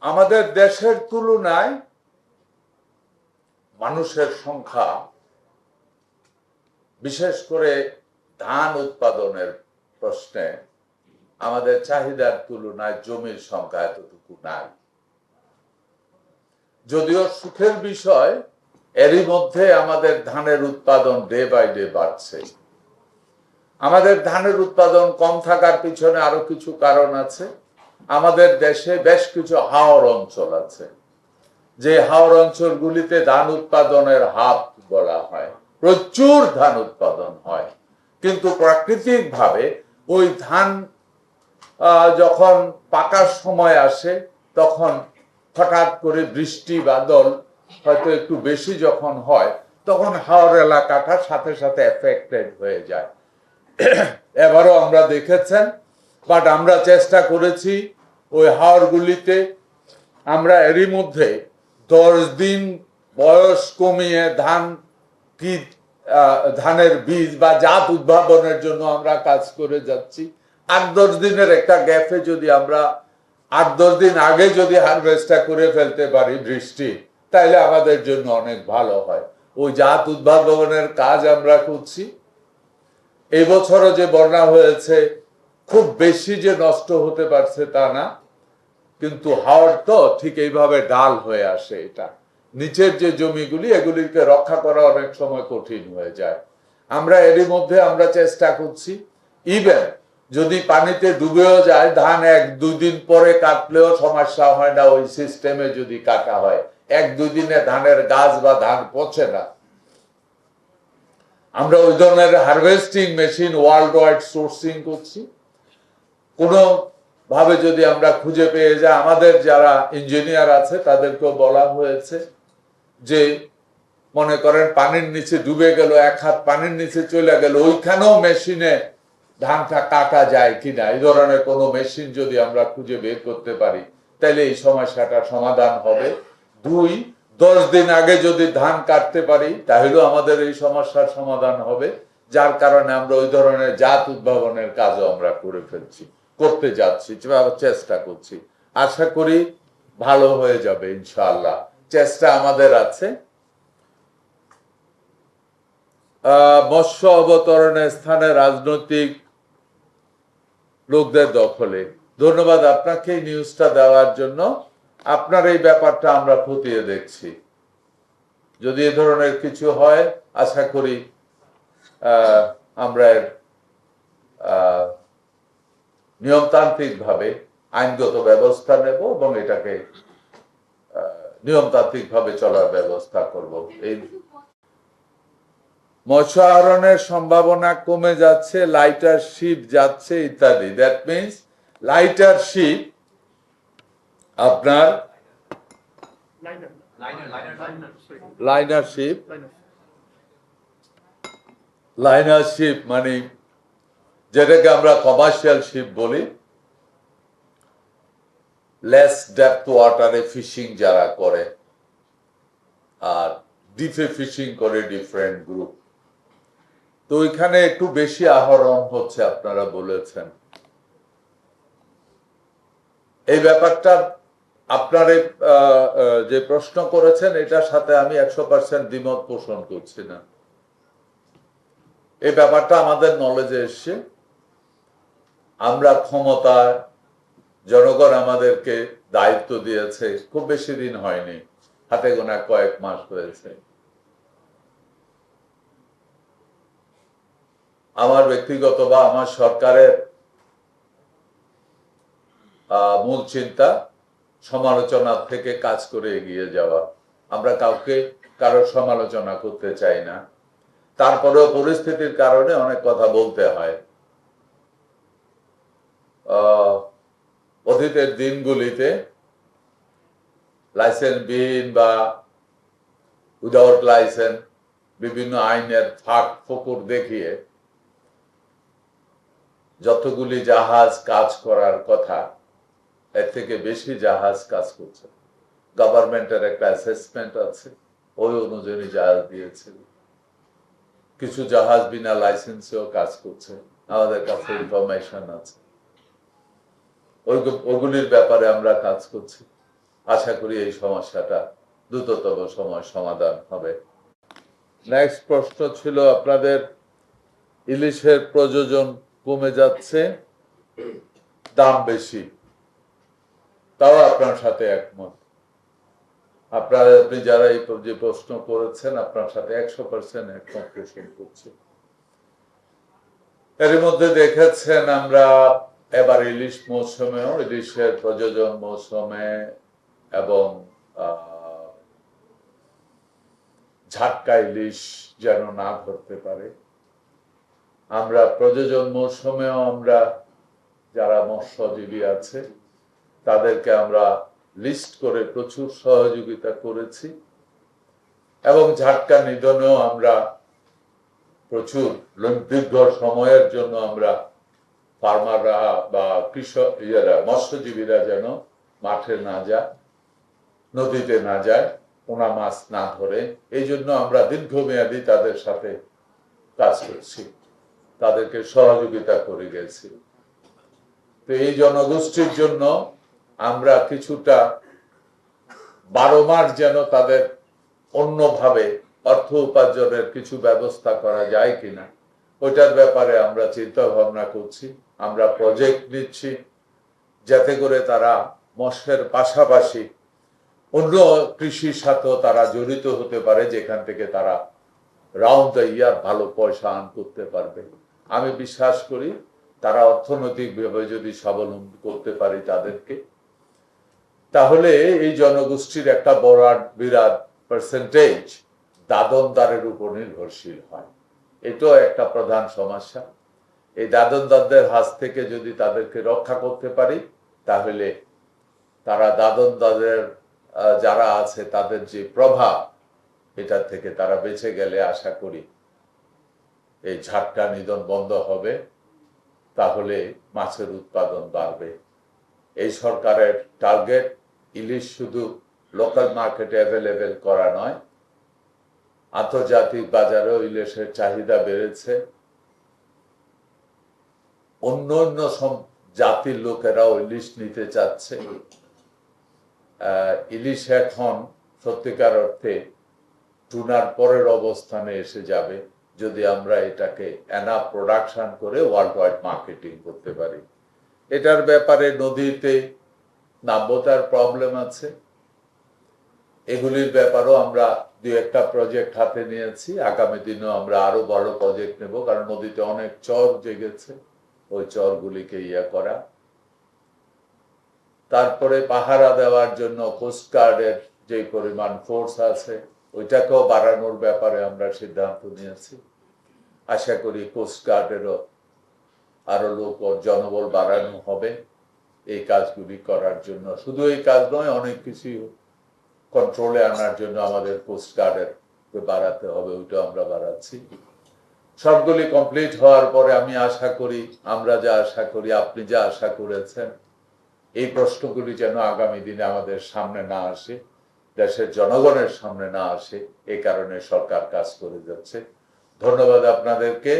আমাদের দেশের তুলনায় মানুষের সংখ্যা, বিশেষ করে ধান উৎপাদনের প্রশ্নে আমাদের চাহিদার তুলনায় জমির সংখ্যা এতটুকু নাই। যদিও সুখের বিষয়, এরই মধ্যে আমাদের ধানের উৎপাদন ডে বাই ডে বাড়ছে। আমাদের ধানের উৎপাদন কম থাকার পিছনে আরো কিছু কারণ আছে। আমাদের দেশে বেশ কিছু হাওর অঞ্চল আছে, যে হাওর অঞ্চলগুলিতে ধান উৎপাদনের হাব বলা হয়, প্রচুর ধান উৎপাদন হয়, কিন্তু প্রাকৃতিক ভাবে ওই ধান যখন পাকার সময় আসে তখন হঠাৎ করে বৃষ্টি বাদল হয়তো একটু বেশি যখন হয়, তখন হাওর এলাকাটা সাথে সাথে এফেক্টেড হয়ে যায়। এবারও আমরা দেখেছেন, বাট আমরা চেষ্টা করেছি ওই হাওরগুলিতে আমরা এরই মধ্যে 10 দিন বয়স কমিয়ে ধানের বীজ বা জাত উদ্ভাবনের জন্য আমরা কাজ করে যাচ্ছি। 8-10 দিনের একটা গ্যাপে যদি আমরা 8-10 দিন আগে যদি হারভেস্টটা করে ফেলতে পারি বৃষ্টি, তাইলে আমাদের জন্য অনেক ভালো হয়। ওই জাত উদ্ভাবনের কাজ আমরা করছি। এই বছরও যে বন্যা হয়েছে, খুব বেশি যে নষ্ট হতে পারছে তা না, কিন্তু হাওর তো ঠিক এইভাবে ডাল হয়ে আসে। এটা নিচের যে জমিগুলি, এগুলিকে রক্ষা করা অনেক সময় কঠিন হয়ে যায়। আমরা এরই মধ্যে আমরা চেষ্টা করছি, ইভেন যদি পানিতে ডুবেও যায়, ধান 1-2 দিন পরে কাটলেও সমস্যা হয় না। ওই সিস্টেমে যদি কাটা হয়, 1-2 দিনে ধানের গাছ বা ধান পচে না। আমরা ওই ধরনের harvesting machine world wide sourcing করছি। কোনো ভাবে যদি আমরা খুঁজে পেয়ে যাই, আমাদের যারা ইঞ্জিনিয়ার আছে তাদেরকেও বলা হয়েছে যে মনে করেন পানির নিচে ডুবে গেল, 1 হাত পানির নিচে চলে গেল, ওইখানেও মেশিনে ধানটা কাটা যায় কিনা, এই ধরনের কোনো মেশিন যদি আমরা খুঁজে বের করতে পারি, তাহলে এই সমস্যাটা সমাধান হবে। 2-10 দিন আগে যদি ধান কাটতে পারি, তাহলেও আমাদের এই সমস্যার সমাধান হবে। যার কারণে আমরা ওই ধরনের জাত উদ্ভাবনের কাজও আমরা করতে যাচ্ছি, চেষ্টা করছি। আশা করি ভালো হয়ে যাবে ইনশাআল্লাহ, চেষ্টা আমাদের আছে। মৎস্য অবতরণের স্থানে রাজনৈতিক লোকদের দখলে। ধন্যবাদ আপনাকে এই নিউজটা দেওয়ার জন্য। আপনার এই ব্যাপারটা আমরা খতিয়ে দেখছি। যদি এ ধরনের কিছু হয়, আশা করি আমরা নিয়মতান্ত্রিক ভাবে আইনগত ব্যবস্থা নেব এবং এটাকে নিয়মতান্ত্রিক ভাবে চলার ব্যবস্থা করব। এই মৎস্য আহরণের সম্ভাবনা কমে যাচ্ছে, লাইটার শিপ যাচ্ছে ইত্যাদি। দ্যাট মিনস লাইটার শিপ আপনার লাইনার শিপ মানে যেটাকে আমরা কমার্শিয়াল শিপ বলি, লেস ডেপথ ওয়াটারে ফিশিং যারা করে, আর ডিপে ফিশিং করে ডিফারেন্ট গ্রুপ। তো ওইখানে একটু বেশি আহরণ হচ্ছে, আপনারা বলেছেন। এই ব্যাপারটা আপনার যে প্রশ্ন করেছেন, এটার সাথে আমি 100% দ্বিমত পোষণ করছি না। এই ব্যাপারটা আমাদের নলেজে এসছে। আমরা ক্ষমতায়, জনগণ আমাদেরকে দায়িত্ব দিয়েছে, খুব বেশি দিন হয়নি, হাতে গোনা কয়েক মাস হয়েছে। আমার ব্যক্তিগত বা আমার সরকারের মূল চিন্তা সমালোচনা থেকে কাজ করে এগিয়ে যাওয়া। আমরা কারোর সমালোচনা করতে চাই না, তারপরেও পরিস্থিতির কারণে অনেক কথা বলতে হয়। অতীতের দিনগুলিতে লাইসেন্সবিহীন বা উইদাউট লাইসেন্স বিভিন্ন আইনের ফাঁক ফোকর দেখিয়ে যতগুলি জাহাজ কাজ করার কথা, এর থেকে বেশি জাহাজ কাজ করছে। গভর্নমেন্টের একটা অ্যাসেসমেন্ট আছে, ওই অনুযায়ী জাহাজ দিয়েছে। কিছু জাহাজ বিনা লাইসেন্সেও কাজ করছে, আমাদের কাছে ইনফরমেশন আছে। ওগুলির ব্যাপারে আমরা কাজ করছি। আশা করি এই সমস্যাটা দ্রুততম সময় সমাধান হবে। নেক্সট প্রশ্ন ছিল আপনাদের, ইলিশের প্রযোজন কমে যাচ্ছে, দাম বেশি, তাও আপনার সাথে একমত। আপনি যারা এই যে প্রশ্ন করেছেন আপনার সাথে 100% একমত পোষণ করছি। এর মধ্যে দেখেছেন আমরা এবার ইলিশ মৌসুমেও, ইলিশের প্রযোজন মৌসুমে এবং ঝাটকা ইলিশ যেন না ধরতে পারে, আমরা প্রযোজন মৌসুমেও আমরা যারা মৎস্যজীবী আছে তাদেরকে আমরা লিস্ট করে প্রচুর সহযোগিতা করেছি এবং ঝাটকা নিধনেও আমরা প্রচুর দীর্ঘ সময়ের জন্য আমরা ফার্মাররা বা কৃষক মৎস্যজীবীরা যেন মাঠে না যায়, নদীতে না যায়, পোনা মাছ না ধরে, এই জন্য আমরা দীর্ঘমেয়াদী তাদের সাথে কাজ করছি, তাদেরকে সহযোগিতা করে গেছি। তো এই জনগোষ্ঠীর জন্য আমরা কিছুটা 12 মাস যেন তাদের অন্যভাবে অর্থ উপার্জনের কিছু ব্যবস্থা করা যায় কিনা ওইটার ব্যাপারে আমরা চিন্তা ভাবনা করছি। আমরা প্রজেক্ট নিচ্ছি যাতে করে তারা মৎস্যের পাশাপাশি অন্য কৃষির সাথেও তারা জড়িত হতে পারে, যেখান থেকে তারা রাউন্ড দ্য ইয়ার ভালো পয়সা আর্ন করতে পারবে। আমি বিশ্বাস করি তারা অর্থনৈতিকভাবে যদি স্বাবলম্বী করতে পারি তাদেরকে, তাহলে এই জনগোষ্ঠীর একটা বিরাট পার্সেন্টেজ দাদনদারের উপর নির্ভরশীল হয়। এটাও একটা প্রধান সমস্যা। এই দাদনদারদের হাত থেকে যদি তাদেরকে রক্ষা করতে পারি তাহলে তারা দাদনদারদের যারা আছে তাদের যে প্রভাব, এটা থেকে তারা বেঁচে গেলে আশা করি এই ঝাটকা নিধন বন্ধ হবে, তাহলে মাছের উৎপাদন বাড়বে। এই সরকারের টার্গেট ইলিশ শুধু লোকাল মার্কেটে অ্যাভেলেবেল করা নয়, আন্তর্জাতিক বাজারেও ইলিশের চাহিদা বেড়েছে। অন্য অন্য জাতির লোকেরাও ইলিশ নিতে চাচ্ছে। ইলিশ এখন সত্যিকার অর্থে টুনার পরের অবস্থানে এসে যাবে যদি আমরা এটাকে এনাফ প্রোডাকশন করে ওয়ার্ল্ড ওয়াইড মার্কেটিং করতে পারি। এটার ব্যাপারে নদীতে নাব্যতার প্রবলেম আছে, এগুলির ব্যাপারেও আমরা 2-1টা প্রজেক্ট হাতে নিয়েছি। আগামী দিনেও আমরা আরো বড় প্রজেক্ট নেব, কারণ নদীতে অনেক চর জেগেছে, ওই চরগুলিকে করা। তারপরে পাহারা দেওয়ার জন্য কোস্টগার্ডের যে পরিমাণ ফোর্স আছে ওইটাকেও বাড়ানোর ব্যাপারে আমরা সিদ্ধান্ত নিয়েছি। আশা করি কোস্টগার্ডেরও আরো লোক জনবল বাড়ানো হবে এই কাজগুলি করার জন্য। শুধু এই কাজ নয়, অনেক কিছু কন্ট্রোলে আনার জন্য আমাদের কোস্টগার্ডের বাড়াতে হবে, ওইটাও আমরা বাড়াচ্ছি। সবগুলি কমপ্লিট হওয়ার পরে আমি আশা করি, আমরা যা আশা করি, আপনি যা আশা করেছেন, এই প্রশ্নগুলি যেন আগামী দিনে আমাদের সামনে না আসে, দেশের জনগণের সামনে না আসে, এই কারণে সরকার কাজ করে যাচ্ছে। ধন্যবাদ আপনাদেরকে।